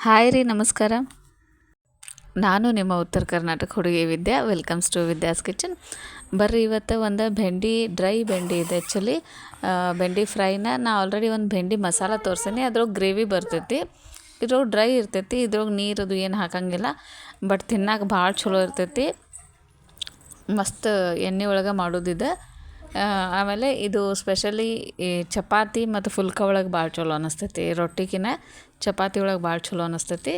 Hi ರೀ, ನಮಸ್ಕಾರ. ನಾನು ನಿಮ್ಮ ಉತ್ತರ ಕರ್ನಾಟಕ ಹುಡುಗಿ Vidya. Welcomes to Vidya's kitchen. ಬರ್ರಿ, ಇವತ್ತು ಒಂದು ಡ್ರೈ ಬೆಂಡಿ ಇದೆ. ಆ್ಯಕ್ಚುಲಿ ಬೆಂಡಿ ಫ್ರೈನ ನಾ ಆಲ್ರೆಡಿ ಒಂದು ಬೆಂಡಿ ಮಸಾಲ ತೋರಿಸೀನಿ. ಅದ್ರೊಳಗೆ ಗ್ರೇವಿ ಬರ್ತೈತಿ, ಇದ್ರೊಳಗೆ ಡ್ರೈ ಇರ್ತೈತಿ. ಇದ್ರೊಳಗೆ ನೀರದು ಏನು ಹಾಕಂಗಿಲ್ಲ, ಬಟ್ ತಿನ್ನಾಕ ಭಾಳ ಚಲೋ ಇರ್ತೈತಿ. ಮಸ್ತ್ ಎಣ್ಣೆ ಒಳಗೆ ಮಾಡೋದಿದೆ. ಆಮೇಲೆ ಇದು ಸ್ಪೆಷಲಿ ಈ ಚಪಾತಿ ಮತ್ತು ಫುಲ್ಕ ಒಳಗೆ ಭಾಳ ಚಲೋ ಅನ್ನಿಸ್ತೈತಿ. ರೊಟ್ಟಿಗಿನ ಚಪಾತಿ ಒಳಗೆ ಭಾಳ ಚಲೋ ಅನ್ನಿಸ್ತೈತಿ.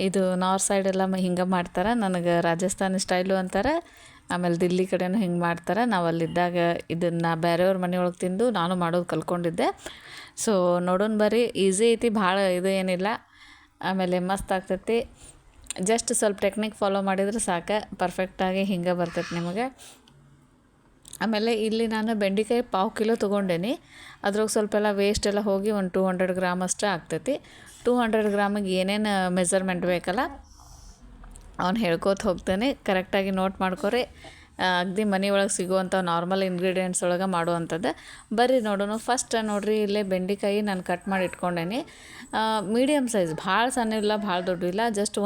ಇದು ನಾರ್ತ್ ಸೈಡೆಲ್ಲ ಹಿಂಗೆ ಮಾಡ್ತಾರೆ. ನನಗೆ ರಾಜಸ್ಥಾನಿ ಸ್ಟೈಲು ಅಂತಾರೆ. ಆಮೇಲೆ ದಿಲ್ಲಿ ಕಡೆನೂ ಹಿಂಗೆ ಮಾಡ್ತಾರೆ. ನಾವು ಅಲ್ಲಿದ್ದಾಗ ಇದನ್ನು ಬೇರೆಯವ್ರ ಮನೆಯೊಳಗೆ ತಿಂದು ನಾನು ಮಾಡೋದು ಕಲ್ತ್ಕೊಂಡಿದ್ದೆ. ಸೊ ನೋಡೋಣ ಬರ್ರಿ, ಈಸಿ ಐತಿ, ಭಾಳ ಇದು ಏನಿಲ್ಲ. ಆಮೇಲೆ ಮಸ್ತ್ ಆಗ್ತೈತಿ. ಜಸ್ಟ್ ಸ್ವಲ್ಪ ಟೆಕ್ನಿಕ್ ಫಾಲೋ ಮಾಡಿದ್ರೆ ಸಾಕು, ಪರ್ಫೆಕ್ಟಾಗಿ ಹಿಂಗೆ ಬರ್ತೈತಿ ನಿಮಗೆ. ಆಮೇಲೆ ಇಲ್ಲಿ ನಾನು ಬೆಂಡೆಕಾಯಿ 1/4 ಕಿಲೋ ತೊಗೊಂಡೇನಿ. ಅದ್ರಾಗ ಸ್ವಲ್ಪ ಎಲ್ಲ ವೇಸ್ಟ್ ಎಲ್ಲ ಹೋಗಿ ಒಂದು 200 ಗ್ರಾಮ್ ಅಷ್ಟೇ ಆಗ್ತೈತಿ. 200 ಗ್ರಾಮಿಗೆ ಏನೇನು ಮೆಜರ್ಮೆಂಟ್ ಬೇಕಲ್ಲ ಅವ್ನು ಹೇಳ್ಕೋತ ಹೋಗ್ತೇನೆ. ಕರೆಕ್ಟಾಗಿ ನೋಟ್ ಮಾಡ್ಕೊರಿ. ಅಗದಿ ಮನೆ ಒಳಗೆ ಸಿಗುವಂಥ ನಾರ್ಮಲ್ ಇಂಗ್ರೀಡಿಯೆಂಟ್ಸ್ ಒಳಗೆ ಮಾಡುವಂಥದ್ದು. ಬರ್ರಿ ನೋಡೋಣ. ಫಸ್ಟ್ ನೋಡಿರಿ, ಇಲ್ಲೇ ಬೆಂಡೆಕಾಯಿ ನಾನು ಕಟ್ ಮಾಡಿ ಇಟ್ಕೊಂಡೇನಿ. ಮೀಡಿಯಮ್ ಸೈಜ್, ಭಾಳ ಸಣ್ಣ ಇಲ್ಲ, ಭಾಳ ದೊಡ್ಡ ಇಲ್ಲ. ಜಸ್ಟ್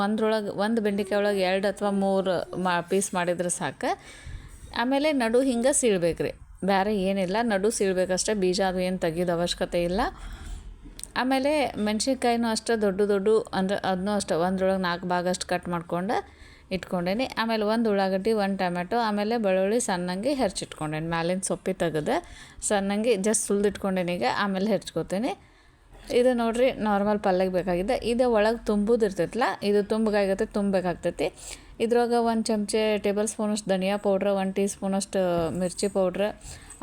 ಒಂದು ಬೆಂಡೆಕಾಯಿ ಒಳಗೆ 2 ಅಥವಾ 3 ಪೀಸ್ ಮಾಡಿದ್ರೆ ಸಾಕು. ಆಮೇಲೆ ನಡು ಹಿಂಗೆ ಸೀಳ್ಬೇಕು ರೀ, ಬೇರೆ ಏನಿಲ್ಲ. ನಡು ಸೀಳ್ಬೇಕಷ್ಟೇ, ಬೀಜ ಅದು ಏನು ತೆಗಿಯೋದು ಅವಶ್ಯಕತೆ ಇಲ್ಲ. ಆಮೇಲೆ ಮೆಣ್ಸಿನ್ಕಾಯಿನೂ ಅಷ್ಟೇ ದೊಡ್ಡ ಅಂದರೆ ಅದನ್ನೂ ಅಷ್ಟೇ ಒಂದ್ರೊಳಗೆ 4 ಭಾಗ ಅಷ್ಟು ಕಟ್ ಮಾಡ್ಕೊಂಡು ಇಟ್ಕೊಂಡೇನಿ. ಆಮೇಲೆ 1 ಉಳ್ಳಾಗಡ್ಡಿ, 1 ಟೊಮೆಟೊ, ಆಮೇಲೆ ಬೆಳ್ಳುಳ್ಳಿ ಸಣ್ಣಂಗೆ ಹೆಚ್ಚಿಟ್ಕೊಂಡೇನಿ. ಮ್ಯಾಲಿನ ಸೊಪ್ಪಿ ತೆಗೆದು ಸಣ್ಣಂಗೆ ಜಸ್ಟ್ ಸುಲಿದಿಟ್ಕೊಂಡೇನಿ. ಈಗ ಆಮೇಲೆ ಹೆಚ್ಕೋತೀನಿ. ಇದು ನೋಡಿರಿ, ನಾರ್ಮಲ್ ಪಲ್ಯಕ್ಕೆ ಬೇಕಾಗಿದೆ. ಇದು ಒಳಗೆ ತುಂಬೋದು ಇರ್ತೈತಲ್ಲ, ಇದು ತುಂಬಬೇಕಾಗ್ತೈತಿ. ಇದ್ರೊಳಗೆ 1 ಚಮಚೆ ಟೇಬಲ್ ಸ್ಪೂನಷ್ಟು ಧನಿಯಾ ಪೌಡ್ರ್, 1 ಟೀ ಸ್ಪೂನಷ್ಟು ಮಿರ್ಚಿ ಪೌಡ್ರ್,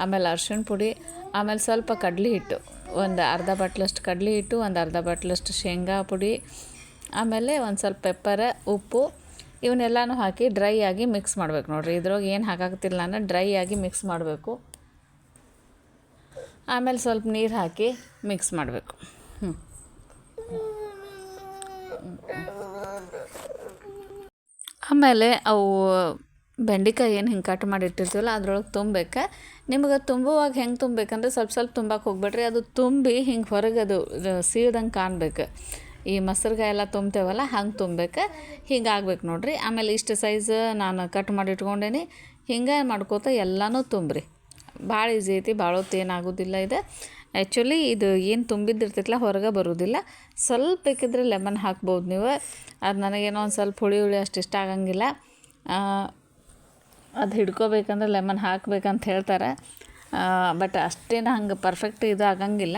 ಆಮೇಲೆ ಅರ್ಶಿಣ ಪುಡಿ, ಆಮೇಲೆ ಸ್ವಲ್ಪ ಕಡ್ಲೆ ಹಿಟ್ಟು, ಒಂದು ಅರ್ಧ ಬಟ್ಲಷ್ಟು ಕಡ್ಲೆ ಹಿಟ್ಟು, ಒಂದು ಅರ್ಧ ಬಟ್ಲಷ್ಟು ಶೇಂಗಾ ಪುಡಿ, ಆಮೇಲೆ ಒಂದು ಸ್ವಲ್ಪ ಪೆಪ್ಪರ, ಉಪ್ಪು, ಇವನ್ನೆಲ್ಲನೂ ಹಾಕಿ ಡ್ರೈ ಆಗಿ ಮಿಕ್ಸ್ ಮಾಡ್ಬೇಕು. ನೋಡಿರಿ, ಇದ್ರೊಳಗೆ ಏನು ಹಾಕಾಗ್ತಿಲ್ಲ, ನಾನು ಡ್ರೈ ಆಗಿ ಮಿಕ್ಸ್ ಮಾಡಬೇಕು. ಆಮೇಲೆ ಸ್ವಲ್ಪ ನೀರು ಹಾಕಿ ಮಿಕ್ಸ್ ಮಾಡಬೇಕು. ಆಮೇಲೆ ಅವು ಬೆಂಡೆಕಾಯಿ ಏನು ಹಿಂಗೆ ಕಟ್ ಮಾಡಿ ಇಟ್ಟಿರ್ತೀವಲ್ಲ ಅದ್ರೊಳಗೆ ತುಂಬಬೇಕು. ನಿಮಗೆ ತುಂಬುವಾಗ ಹೆಂಗೆ ತುಂಬಬೇಕಂದ್ರೆ ಸ್ವಲ್ಪ ತುಂಬಕ್ಕೆ ಹೋಗ್ಬೇಡ್ರಿ. ಅದು ತುಂಬಿ ಹಿಂಗೆ ಹೊರಗೆ ಅದು ಸೀಳ್ದಂಗೆ ಕಾಣ್ಬೇಕು. ಈ ಮೊಸರುಗಾಯಿ ಎಲ್ಲ ತುಂಬ್ತೇವಲ್ಲ ಹಂಗೆ ತುಂಬಬೇಕು. ಹಿಂಗೆ ಆಗ್ಬೇಕು ನೋಡಿರಿ. ಆಮೇಲೆ ಇಷ್ಟು ಸೈಜ್ ನಾನು ಕಟ್ ಮಾಡಿ ಇಟ್ಕೊಂಡೇನಿ. ಹಿಂಗೆ ಮಾಡ್ಕೋತ ಎಲ್ಲನೂ ತುಂಬ್ರಿ. ಭಾಳ ಈಸಿ ಐತಿ, ಭಾಳ ಹೊತ್ತು ಏನಾಗೋದಿಲ್ಲ. ಇದು ಆ್ಯಕ್ಚುಲಿ ಇದು ಏನು ತುಂಬಿದ್ದಿರ್ತೈತಲ್ಲ ಹೊರಗೆ ಬರೋದಿಲ್ಲ. ಸ್ವಲ್ಪ ಬೇಕಿದ್ರೆ ಲೆಮನ್ ಹಾಕ್ಬೋದು ನೀವು. ಅದು ನನಗೇನೋ ಒಂದು ಸ್ವಲ್ಪ ಹುಳಿ ಅಷ್ಟು ಇಷ್ಟ ಆಗಂಗಿಲ್ಲ. ಅದು ಹಿಡ್ಕೋಬೇಕಂದ್ರೆ ಲೆಮನ್ ಹಾಕ್ಬೇಕಂತ ಹೇಳ್ತಾರೆ. ಬಟ್ ಅಷ್ಟೇನು ಹಂಗೆ ಪರ್ಫೆಕ್ಟ್ ಇದು ಆಗಂಗಿಲ್ಲ.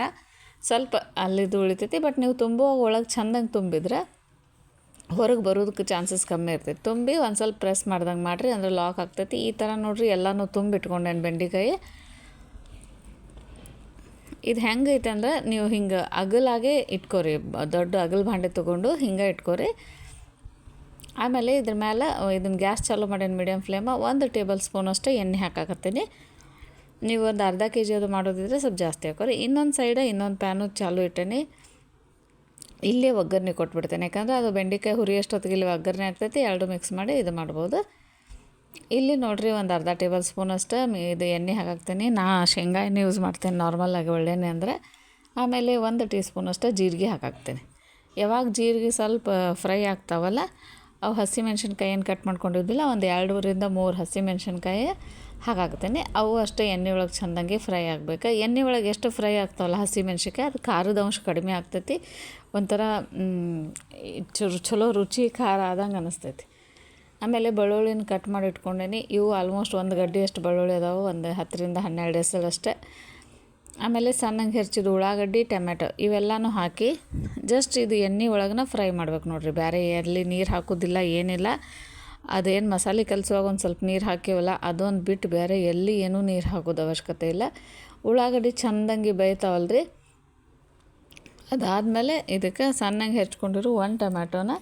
ಸ್ವಲ್ಪ ಅಲ್ಲಿದು ಉಳಿತೈತಿ. ಬಟ್ ನೀವು ತುಂಬುವಾಗ ಒಳಗೆ ಚೆಂದಂಗೆ ತುಂಬಿದ್ರೆ ಹೊರಗೆ ಬರೋದಕ್ಕೆ ಚಾನ್ಸಸ್ ಕಮ್ಮಿ ಇರ್ತೈತಿ. ತುಂಬಿ ಒಂದು ಸ್ವಲ್ಪ ಪ್ರೆಸ್ ಮಾಡ್ದಂಗೆ ಮಾಡಿರಿ, ಅಂದ್ರೆ ಲಾಕ್ ಆಗ್ತೈತಿ. ಈ ಥರ ನೋಡಿರಿ, ಎಲ್ಲನೂ ತುಂಬಿಟ್ಕೊಂಡೇನು ಬೆಂಡೆಕಾಯಿ. ಇದು ಹೆಂಗೈತೆ ಅಂದ್ರೆ ನೀವು ಹಿಂಗೆ ಅಗಲಾಗೆ ಇಟ್ಕೊರಿ, ದೊಡ್ಡ ಅಗಲ್ ಭಾಂಡೆ ತೊಗೊಂಡು ಹಿಂಗೆ ಇಟ್ಕೊರಿ. ಆಮೇಲೆ ಇದ್ರ ಮೇಲೆ ಇದನ್ನು ಗ್ಯಾಸ್ ಚಾಲೂ ಮಾಡೇನಿ, ಮೀಡಿಯಮ್ ಫ್ಲೇಮ. 1 ಟೇಬಲ್ ಸ್ಪೂನ್ ಅಷ್ಟೇ ಎಣ್ಣೆ ಹಾಕಾಕತ್ತೀನಿ. ನೀವು ಒಂದು ಅರ್ಧ kg ಅದು ಮಾಡೋದಿದ್ರೆ ಸ್ವಲ್ಪ ಜಾಸ್ತಿ ಹಾಕೋರಿ. ಇನ್ನೊಂದು ಸೈಡ ಇನ್ನೊಂದು ಪ್ಯಾನು ಚಾಲೂ ಇಟ್ಟೇನಿ. ಇಲ್ಲೇ ಒಗ್ಗರಣೆ ಕೊಟ್ಬಿಡ್ತೇನೆ, ಯಾಕಂದರೆ ಅದು ಬೆಂಡೆಕಾಯಿ ಹುರಿಯೋಷ್ಟೊತ್ತಿಗೆ ಇಲ್ಲಿ ಒಗ್ಗರಣೆ ಆಗ್ತೈತಿ. 2 ಮಿಕ್ಸ್ ಮಾಡಿ ಇದು ಮಾಡ್ಬೋದು. ಇಲ್ಲಿ ನೋಡಿರಿ, ಒಂದು ಅರ್ಧ ಟೇಬಲ್ ಸ್ಪೂನ್ ಅಷ್ಟೇ ಇದು ಎಣ್ಣೆ ಹಾಕಾಕ್ತೀನಿ. ನಾ ಶೇಂಗಾ ಎಣ್ಣೆ ಯೂಸ್ ಮಾಡ್ತೇನೆ, ನಾರ್ಮಲಾಗಿ ಒಳ್ಳೆಣ್ಣೆ ಅಂದರೆ. ಆಮೇಲೆ 1 ಟೀ ಸ್ಪೂನ್ ಅಷ್ಟೇ ಜೀರಿಗೆ ಹಾಕಾಕ್ತೀನಿ. ಯಾವಾಗ ಜೀರಿಗೆ ಸ್ವಲ್ಪ ಫ್ರೈ ಆಗ್ತಾವಲ್ಲ, ಅವು ಹಸಿಮೆಣ್ಸಿನ್ಕಾಯಿ ಏನು ಕಟ್ ಮಾಡ್ಕೊಂಡಿದ್ದಿಲ್ಲ, ಒಂದು 2-3 ಹಸಿಮೆಣ್ಸಿನ್ಕಾಯಿ ಹಾಕಾಕ್ತೀನಿ. ಅವು ಅಷ್ಟೇ ಎಣ್ಣೆ ಒಳಗೆ ಚೆಂದಂಗೆ ಫ್ರೈ ಆಗಬೇಕು. ಎಣ್ಣೆ ಒಳಗೆ ಎಷ್ಟು ಫ್ರೈ ಆಗ್ತಾವಲ್ಲ ಹಸಿಮೆಣ್ಸಿನ್ಕಾಯಿ, ಅದು ಖಾರದ ಅಂಶ ಕಡಿಮೆ ಆಗ್ತೈತಿ. ಒಂಥರ ಚಲೋ ರುಚಿ ಖಾರ ಆದಂಗೆ ಅನ್ನಿಸ್ತೈತಿ. ಆಮೇಲೆ ಬೆಳ್ಳುಳ್ಳಿನ ಕಟ್ ಮಾಡಿ ಇಟ್ಕೊಂಡೇನಿ. ಇವು ಆಲ್ಮೋಸ್ಟ್ 1 ಗಡ್ಡೆಯಷ್ಟು ಬೆಳ್ಳುಳ್ಳಿ ಅದಾವೆ, ಒಂದು 10-12 ಎಸಳು ಅಷ್ಟೇ. ಆಮೇಲೆ ಸಣ್ಣಗೆ ಹೆಚ್ಚಿದ ಉಳ್ಳಾಗಡ್ಡಿ, ಟೊಮೆಟೊ ಇವೆಲ್ಲನೂ ಹಾಕಿ ಜಸ್ಟ್ ಇದು ಎಣ್ಣೆ ಒಳಗನ ಫ್ರೈ ಮಾಡ್ಬೇಕು ನೋಡಿರಿ. ಬೇರೆ ಎಲ್ಲಿ ನೀರು ಹಾಕೋದಿಲ್ಲ, ಏನಿಲ್ಲ. ಅದೇನು ಮಸಾಲೆ ಕಲಸುವಾಗ ಒಂದು ಸ್ವಲ್ಪ ನೀರು ಹಾಕಿವಲ್ಲ, ಅದೊಂದು ಬಿಟ್ಟು ಬೇರೆ ಎಲ್ಲಿ ಏನೂ ನೀರು ಹಾಕೋದು ಅವಶ್ಯಕತೆ ಇಲ್ಲ. ಉಳ್ಳಾಗಡ್ಡಿ ಚೆಂದಂಗೆ ಬೇಯ್ತಾವಲ್ರಿ. ಅದಾದಮೇಲೆ ಇದಕ್ಕೆ ಸಣ್ಣಗೆ ಹೆಚ್ಕೊಂಡಿರೋ 1 ಟೊಮ್ಯಾಟೋನ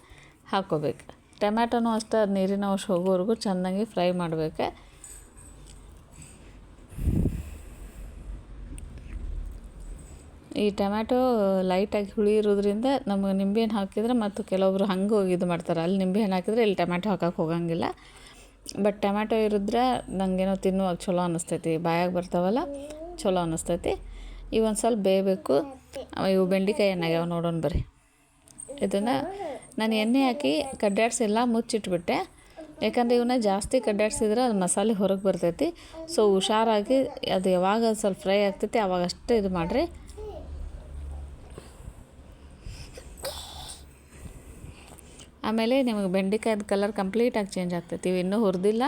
ಹಾಕ್ಕೋಬೇಕು. ಟೊಮ್ಯಾಟೋನೂ ಅಷ್ಟೇ ನೀರಿನ ಅಂಶ ಹೋಗೋವರೆಗೂ ಚೆನ್ನಾಗಿ ಫ್ರೈ ಮಾಡಬೇಕು. ಈ ಟೊಮ್ಯಾಟೊ ಲೈಟಾಗಿ ಹುಳಿ ಇರೋದ್ರಿಂದ ನಮಗೆ ನಿಂಬೆಹಣ್ಣು ಹಾಕಿದ್ರೆ, ಮತ್ತು ಕೆಲವೊಬ್ರು ಹಂಗೆ ಇದು ಮಾಡ್ತಾರೆ, ಅಲ್ಲಿ ನಿಂಬೆಹಣ್ಣು ಹಾಕಿದ್ರೆ ಇಲ್ಲಿ ಟೊಮ್ಯಾಟೊ ಹಾಕೋಕೆ ಹೋಗಂಗಿಲ್ಲ. ಬಟ್ ಟೊಮ್ಯಾಟೊ ಇರಿದ್ರೆ ನನಗೇನೋ ತಿನ್ನುವಾಗ ಚಲೋ ಅನ್ನಿಸ್ತೈತಿ, ಬಾಯಾಗಿ ಬರ್ತಾವಲ್ಲ ಚಲೋ ಅನ್ನಿಸ್ತೈತಿ. ಇವೊಂದು ಸ್ವಲ್ಪ ಬೇಯಬೇಕು. ಇವು ಬೆಂಡೆಕಾಯಿ ಏನಾಗ್ಯಾವ ನೋಡೋಣ ಬರ್ರಿ. ಇದನ್ನು ನಾನು ಎಣ್ಣೆ ಹಾಕಿ ಕಡ್ಡಾಡ್ಸಿಲ್ಲ, ಮುಚ್ಚಿಟ್ಬಿಟ್ಟೆ. ಯಾಕಂದರೆ ಇವನ್ನ ಜಾಸ್ತಿ ಕಡ್ಡಾಡ್ಸಿದ್ರೆ ಅದು ಮಸಾಲೆ ಹೊರಗೆ ಬರ್ತೈತಿ. ಸೊ ಹುಷಾರಾಗಿ ಅದು ಯಾವಾಗ ಸ್ವಲ್ಪ ಫ್ರೈ ಆಗ್ತೈತಿ ಆವಾಗ ಅಷ್ಟೇ ಇದು ಮಾಡಿರಿ. ಆಮೇಲೆ ನಿಮಗೆ ಬೆಂಡೆಕಾಯ್ದು ಕಲರ್ ಕಂಪ್ಲೀಟಾಗಿ ಚೇಂಜ್ ಆಗ್ತೈತಿ. ಇವು ಇನ್ನೂ ಹುರಿದಿಲ್ಲ.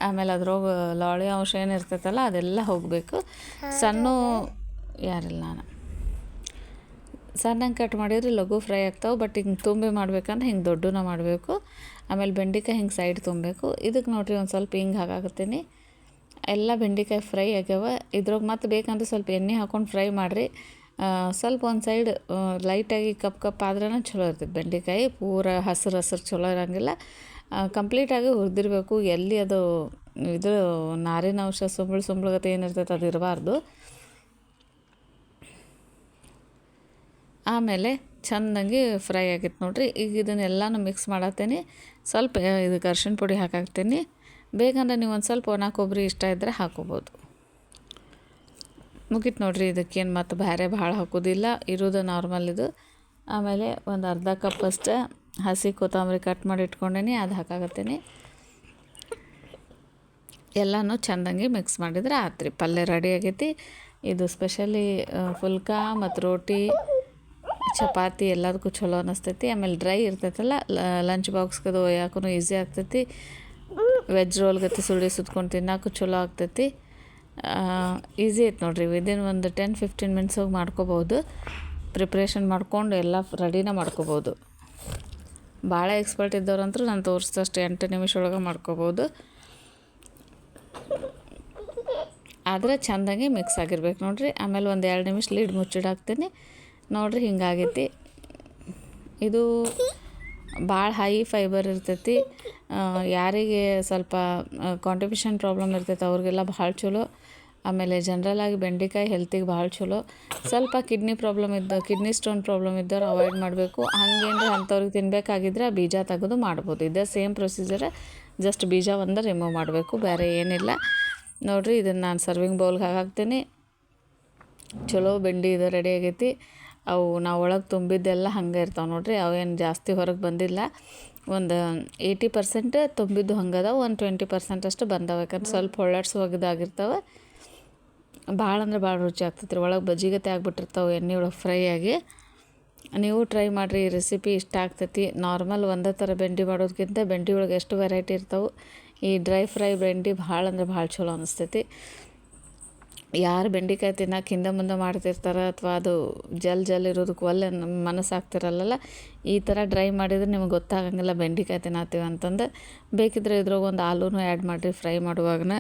ಆಮೇಲೆ ಅದ್ರೊಳಗೆ ಲಾಳಿ ಅಂಶ ಏನು ಇರ್ತೈತಲ್ಲ ಅದೆಲ್ಲ ಹೋಗಬೇಕು. ಸಣ್ಣ ಯಾರಿಲ್ಲ, ನಾನು ಸಣ್ಣಂಗೆ ಕಟ್ ಮಾಡಿದ್ರೆ ಲಘು ಫ್ರೈ ಆಗ್ತಾವೆ. ಬಟ್ ಹಿಂಗೆ ತುಂಬಿ ಮಾಡ್ಬೇಕಂದ್ರೆ ಹಿಂಗೆ ದೊಡ್ಡನ ಮಾಡಬೇಕು. ಆಮೇಲೆ ಬೆಂಡೆಕಾಯಿ ಹಿಂಗೆ ಸೈಡ್ ತುಂಬಬೇಕು. ಇದಕ್ಕೆ ನೋಡಿರಿ ಒಂದು ಸ್ವಲ್ಪ ಹಿಂಗೆ ಹಾಕಾಕತ್ತೀನಿ. ಎಲ್ಲ ಬೆಂಡೆಕಾಯಿ ಫ್ರೈ ಆಗ್ಯಾವ. ಇದ್ರೊಳಗೆ ಮತ್ತೆ ಬೇಕಂದ್ರೆ ಸ್ವಲ್ಪ ಎಣ್ಣೆ ಹಾಕ್ಕೊಂಡು ಫ್ರೈ ಮಾಡಿರಿ. ಸ್ವಲ್ಪ ಒಂದು ಸೈಡ್ ಲೈಟಾಗಿ ಕಪ್ ಆದ್ರೇ ಚಲೋ ಇರ್ತೈತೆ. ಬೆಂಡೆಕಾಯಿ ಪೂರ ಹಸಿರು ಚಲೋ ಇರೋಂಗಿಲ್ಲ. ಕಂಪ್ಲೀಟಾಗಿ ಹುರಿದಿರಬೇಕು. ಎಲ್ಲಿ ಅದು ಇದು ನಾರಿನ ಅಂಶ ಸುಂಬಳಗತೆ ಏನಿರ್ತೈತೆ ಅದು ಇರಬಾರ್ದು. ಆಮೇಲೆ ಚೆಂದಾಗಿ ಫ್ರೈ ಆಗಿತ್ತು ನೋಡಿರಿ. ಈಗ ಇದನ್ನೆಲ್ಲನೂ ಮಿಕ್ಸ್ ಮಾಡತ್ತೀನಿ. ಸ್ವಲ್ಪ ಇದಕ್ಕೆ ಅರ್ಶಿಣ ಪುಡಿ ಹಾಕಾಕ್ತೀನಿ. ಬೇಕಂದ್ರೆ ನೀವು ಒಂದು ಸ್ವಲ್ಪ ಒಣ ಕೊಬ್ಬರಿ ಇಷ್ಟ ಇದ್ದರೆ ಹಾಕೋಬೋದು. ಮುಗೀತು ನೋಡಿರಿ. ಇದಕ್ಕೇನು ಮತ್ತು ಬೇರೆ ಭಾಳ ಹಾಕೋದಿಲ್ಲ, ಇರೋದು ನಾರ್ಮಲ್ ಇದು. ಆಮೇಲೆ ಒಂದು ಅರ್ಧ ಕಪ್ ಅಷ್ಟು ಹಸಿ ಕೊತ್ತಂಬರಿ ಕಟ್ ಮಾಡಿ ಇಟ್ಕೊಂಡೇನಿ, ಅದು ಹಾಕಾಕತ್ತೀನಿ. ಎಲ್ಲನೂ ಚೆಂದಾಗಿ ಮಿಕ್ಸ್ ಮಾಡಿದ್ರೆ ಆತ್ರಿ. ಪಲ್ಯ ರೆಡಿ ಆಗೈತಿ. ಇದು ಸ್ಪೆಷಲಿ ಫುಲ್ಕಾ ಮತ್ತು ರೋಟಿ, ಚಪಾತಿ ಎಲ್ಲದಕ್ಕೂ ಚಲೋ ಅನ್ನಿಸ್ತೈತಿ. ಆಮೇಲೆ ಡ್ರೈ ಇರ್ತೈತಲ್ಲ, ಲಂಚ್ ಬಾಕ್ಸ್ಗದು ಒಯ್ಯಾಕೂ ಈಸಿ ಆಗ್ತೈತಿ. ವೆಜ್ ರೋಲ್ ಗತಿ ಸುತ್ಕೊಂಡು ತಿನ್ನೋಕ್ಕೂ ಚಲೋ ಆಗ್ತೈತಿ. ಈಸಿ ಐತೆ ನೋಡಿರಿ. ವಿದಿನ್ ಒಂದು 10-15 ಮಿನಿಟ್ಸ್ ಹೋಗಿ ಮಾಡ್ಕೋಬೋದು. ಪ್ರಿಪ್ರೇಷನ್ ಮಾಡ್ಕೊಂಡು ಎಲ್ಲ ರೆಡಿನ ಮಾಡ್ಕೋಬೋದು. ಭಾಳ ಎಕ್ಸ್ಪರ್ಟ್ ಇದ್ದವ್ರಂತೂ ನಾನು ತೋರಿಸಿದಷ್ಟು 8 ನಿಮಿಷ ಒಳಗೆ ಮಾಡ್ಕೋಬೋದು. ಆದರೆ ಚೆಂದಾಗಿ ಮಿಕ್ಸ್ ಆಗಿರ್ಬೇಕು ನೋಡಿರಿ. ಆಮೇಲೆ ಒಂದು 2 ನಿಮಿಷ ಲೀಡ್ ಮುಚ್ಚಿಡಾಕ್ತೀನಿ ನೋಡಿರಿ. ಹಿಂಗಾಗೈತಿ. ಇದು ಭಾಳ ಹೈ ಫೈಬರ್ ಇರ್ತೈತಿ. ಯಾರಿಗೆ ಸ್ವಲ್ಪ ಕಾನ್ಸ್ಟಿಪೇಷನ್ ಪ್ರಾಬ್ಲಮ್ ಇರ್ತೈತೆ ಅವ್ರಿಗೆಲ್ಲ ಭಾಳ ಚಲೋ. ಆಮೇಲೆ ಜನ್ರಲಾಗಿ ಬೆಂಡೆಕಾಯಿ ಹೆಲ್ತಿಗೆ ಭಾಳ ಚಲೋ. ಸ್ವಲ್ಪ ಕಿಡ್ನಿ ಸ್ಟೋನ್ ಪ್ರಾಬ್ಲಮ್ ಇದ್ದವ್ರು ಅವಾಯ್ಡ್ ಮಾಡಬೇಕು. ಹಂಗೇನು ಅಂಥವ್ರಿಗೆ ತಿನ್ನಬೇಕಾಗಿದ್ರೆ ಬೀಜ ತೆಗೆದು ಮಾಡ್ಬೋದು. ಇದೇ ಸೇಮ್ ಪ್ರೊಸೀಜರ್, ಜಸ್ಟ್ ಬೀಜ ಒಂದು ರಿಮೂವ್ ಮಾಡಬೇಕು, ಬೇರೆ ಏನಿಲ್ಲ ನೋಡಿರಿ. ಇದನ್ನು ನಾನು ಸರ್ವಿಂಗ್ ಬೌಲ್ಗೆ ಹಾಕ್ತೀನಿ. ಚಲೋ ಬೆಂಡಿ ಇದು ರೆಡಿ ಆಗೈತಿ. ಅವು ನಾವು ಒಳಗೆ ತುಂಬಿದ್ದೆಲ್ಲ ಹಂಗೆ ಇರ್ತಾವೆ ನೋಡಿರಿ. ಅವೇನು ಜಾಸ್ತಿ ಹೊರಗೆ ಬಂದಿಲ್ಲ. ಒಂದು 80% ತುಂಬಿದ್ದು ಹಂಗದ, ಒಂದು 20% ಅಷ್ಟು ಬಂದವೆ. ಯಾಕಂದ್ರೆ ಸ್ವಲ್ಪ ಹೊಳ್ಳಾಡ್ಸು ಒಗ್ದಾಗಿರ್ತಾವೆ. ಭಾಳ ಅಂದ್ರೆ ಭಾಳ ರುಚಿ ಆಗ್ತೈತೆ ರೀ. ಒಳಗೆ ಬಜ್ಜಿಗತೆ ಆಗಿಬಿಟ್ಟಿರ್ತಾವೆ ಎಣ್ಣೆ ಒಳಗೆ ಫ್ರೈ ಆಗಿ. ನೀವು ಟ್ರೈ ಮಾಡಿರಿ. ಈ ರೆಸಿಪಿ ಇಷ್ಟ ಆಗ್ತೈತಿ. ನಾರ್ಮಲ್ ಒಂದೇ ಥರ ಬೆಂಡಿ ಮಾಡೋದಕ್ಕಿಂತ ಬೆಂಡಿ ಒಳಗೆ ಎಷ್ಟು ವೆರೈಟಿ ಇರ್ತಾವೆ. ಈ ಡ್ರೈ ಫ್ರೈ ಬೆಂಡಿ ಭಾಳ ಅಂದ್ರೆ ಭಾಳ ಚಲೋ ಅನಿಸ್ತೈತಿ. ಯಾರು ಬೆಂಡೆಕಾಯಿ ತಿನ್ನೋಕೆ ಹಿಂದೆ ಮುಂದೆ ಮಾಡ್ತಿರ್ತಾರೆ ಅಥವಾ ಅದು ಜಲ್ ಇರೋದಕ್ಕೆ ಒಳ್ಳೆ ಮನಸ್ಸಾಗ್ತಿರಲ್ಲ, ಈ ಥರ ಡ್ರೈ ಮಾಡಿದರೆ ನಿಮ್ಗೆ ಗೊತ್ತಾಗಂಗಿಲ್ಲ ಬೆಂಡೆಕಾಯಿ ತಿನ್ನತ್ತೀವಿ ಅಂತಂದು. ಬೇಕಿದ್ರೆ ಇದ್ರಾಗ ಒಂದು ಆಲೂನು ಆ್ಯಡ್ ಮಾಡಿರಿ ಫ್ರೈ ಮಾಡುವಾಗನ.